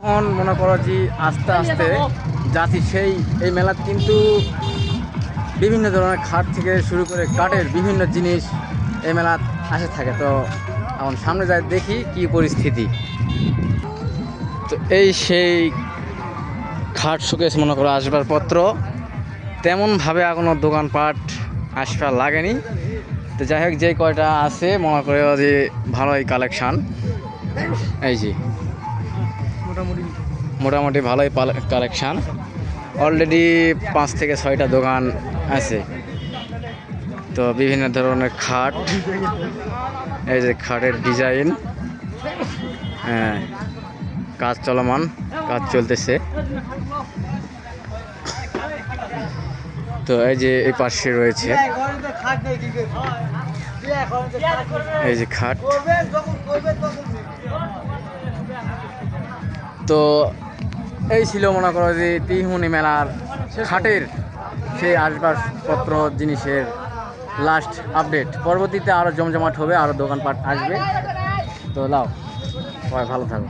এখন মনে করো যে আস্তে আস্তে যাচ্ছি সেই এই মেলা, কিন্তু বিভিন্ন ধরনের খাট থেকে শুরু করে কাঠের বিভিন্ন জিনিস এই মেলা আসে থাকে। তো এখন সামনে যাই দেখি কি পরিস্থিতি। তো এই সেই খাট শোকেস মনে করো আসবাবপত্র, তেমনভাবে এখনো দোকানপাট আসবার লাগেনি। তো যাই হোক, যে কয়টা আছে মনে করে যে ভালোই কালেকশান। এই যে মোটামুটি ভালোই কালেকশান। অলরেডি 5 থেকে 6টা দোকান আছে। তো বিভিন্ন ধরনের খাট, এই যে খাটের ডিজাইন, হ্যাঁ কাজ চলমান, কাজ চলতেছে। তো এই যে এই পাশে রয়েছে এই যে খাট। তো এই ছিল মনে করো যে তিনহুনি মেলার খাটের সেই আসবাবপত্র জিনিসের লাস্ট আপডেট। পরবর্তীতে আরও জমজমাট হবে, আরও দোকানপাট আসবে। তো লাও, সবাই ভালো থাকো।